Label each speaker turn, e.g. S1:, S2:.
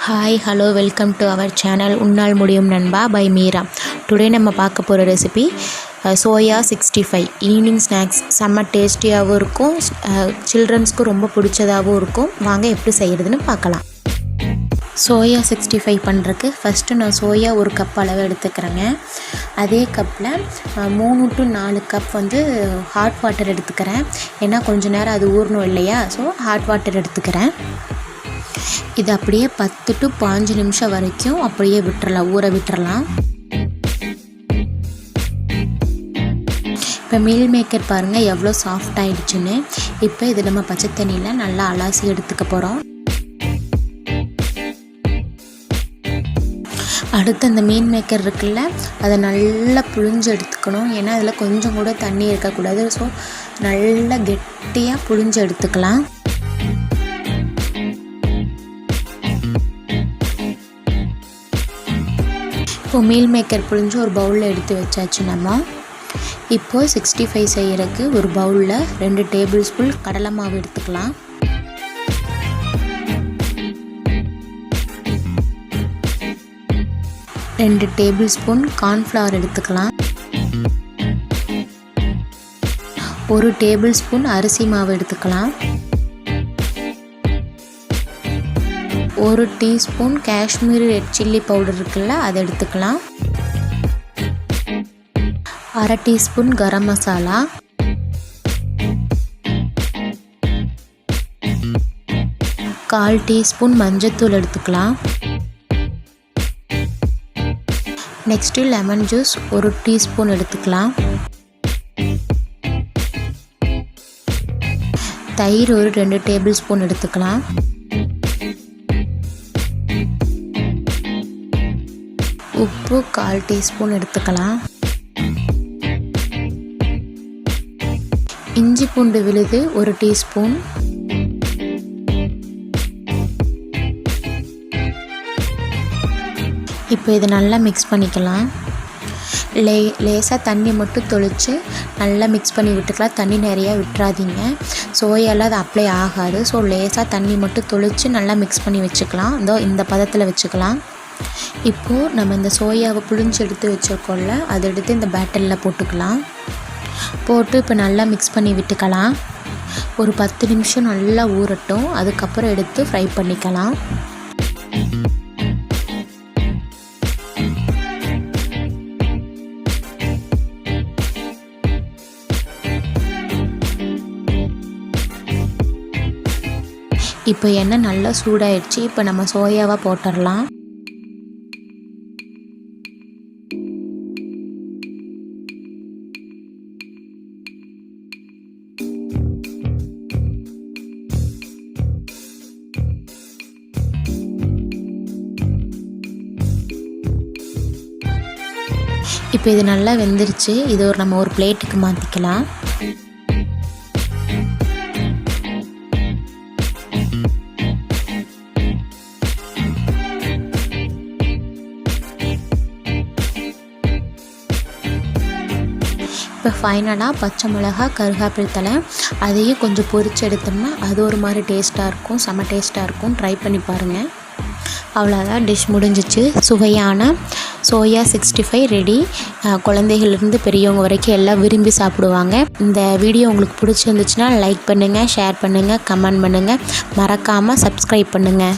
S1: Hi, hello, welcome to our channel உன்னால் முடியும் நண்பா by மீரா. Today நம்ம பார்க்க போகிற ரெசிபி சோயா 65 ஈவினிங் ஸ்நாக்ஸ். செம்ம டேஸ்டியாகவும் இருக்கும், சில்ட்ரன்ஸ்க்கு ரொம்ப பிடிச்சதாகவும் இருக்கும். வாங்க எப்படி செய்கிறதுன்னு பார்க்கலாம். சோயா 65 பண்ணுறதுக்கு ஃபஸ்ட்டு நான் சோயா ஒரு கப் அளவு எடுத்துக்கிறேங்க. அதே கப்பில் 3 to 4 கப் ஹாட் வாட்டர் எடுத்துக்கிறேன். ஏன்னா கொஞ்சம் நேரம் அது ஊறணும் இல்லையா, ஸோ ஹாட் வாட்டர் எடுத்துக்கிறேன். இது அப்படியே 10 to 15 நிமிஷம் வரைக்கும் அப்படியே விட்டுறலாம், ஊற விட்டுறலாம். இப்போ மீல் மேக்கர் பாருங்கள் எவ்வளோ சாஃப்ட் ஆகிடுச்சுன்னு. இப்போ இது நம்ம பச்சை தண்ணியில் நல்லா அலாசி எடுத்துக்க போகிறோம். அடுத்து அந்த மீன் மேக்கர் இருக்குல்ல, அதை நல்லா புழிஞ்சு எடுத்துக்கணும். ஏன்னா அதில் கொஞ்சம் கூட தண்ணி இருக்கக்கூடாது. ஸோ நல்லா கெட்டியாக புழிஞ்சு எடுத்துக்கலாம். இப்போ மீல் மேக்கர் புழிஞ்சு ஒரு பவுலில் எடுத்து வச்சாச்சு நம்ம. இப்போது 65 செய்கிறதுக்கு ஒரு பவுலில் 2 டேபிள் ஸ்பூன் கடலை மாவு எடுத்துக்கலாம். 2 டேபிள் ஸ்பூன் கார்ன்ஃப்ளவர் எடுத்துக்கலாம். 1 டேபிள் ஸ்பூன் அரிசி மாவு எடுத்துக்கலாம். 1 teaspoon Kashmiri red chilli powder இருக்குல்ல, அதை எடுத்துக்கலாம். 1/2 டீஸ்பூன் கரம் மசாலா, 1/4 டீஸ்பூன் மஞ்சத்தூள் எடுத்துக்கலாம். நெக்ஸ்ட்டு லெமன் ஜூஸ் 1 டீஸ்பூன் எடுத்துக்கலாம். தயிர் ஒரு 2 டேபிள் ஸ்பூன் எடுத்துக்கலாம். உப்பு 1/4 டீஸ்பூன் எடுத்துக்கலாம். இஞ்சி பூண்டு விழுது 1 டீஸ்பூன். இப்போ இதை நல்லா மிக்ஸ் பண்ணிக்கலாம். லேசாக தண்ணி மட்டும் தொளித்து நல்லா மிக்ஸ் பண்ணி விட்டுக்கலாம். தண்ணி நிறையா விட்டுறாதீங்க, சோயாவில் அது அப்ளை ஆகாது. ஸோ லேசாக தண்ணி மட்டும் தொளித்து நல்லா மிக்ஸ் பண்ணி வச்சுக்கலாம். இந்த பதத்தில் வச்சுக்கலாம். இப்போது நம்ம இந்த சோயாவை புழிஞ்சு எடுத்து வச்சுருக்கோம்ல, அதை எடுத்து இந்த பேட்டரில் போட்டுக்கலாம். போட்டு இப்போ நல்லா மிக்ஸ் பண்ணி விட்டுக்கலாம். ஒரு 10 நிமிஷம் நல்லா ஊறட்டும். அதுக்கப்புறம் எடுத்து ஃப்ரை பண்ணிக்கலாம். இப்போ எண்ணெய் நல்லா சூடாயிடுச்சு. இப்போ நம்ம சோயாவை போட்டுடலாம். இப்போ இது நல்லா வெந்துருச்சு. இது நம்ம ஒரு பிளேட்டுக்கு மாற்றிக்கலாம். இப்போ ஃபைனலாக பச்சை மிளகா, கருவேப்பிலை தழை அதையும் கொஞ்சம் பொரிச்சு எடுத்தோம்னா அது ஒரு மாதிரி டேஸ்ட்டாக இருக்கும், செம்ம டேஸ்ட்டாக இருக்கும். ட்ரை பண்ணி பாருங்கள். அவ்வளோதான், டிஷ் முடிஞ்சிச்சு. சுவையான சோயா 65 ரெடி. குழந்தைகள்லேருந்து பெரியவங்க வரைக்கும் எல்லாம் விரும்பி சாப்பிடுவாங்க. இந்த வீடியோ உங்களுக்கு பிடிச்சிருந்துச்சுன்னா லைக் பண்ணுங்கள், ஷேர் பண்ணுங்கள், கமெண்ட் பண்ணுங்கள். மறக்காமல் சப்ஸ்கிரைப் பண்ணுங்கள்.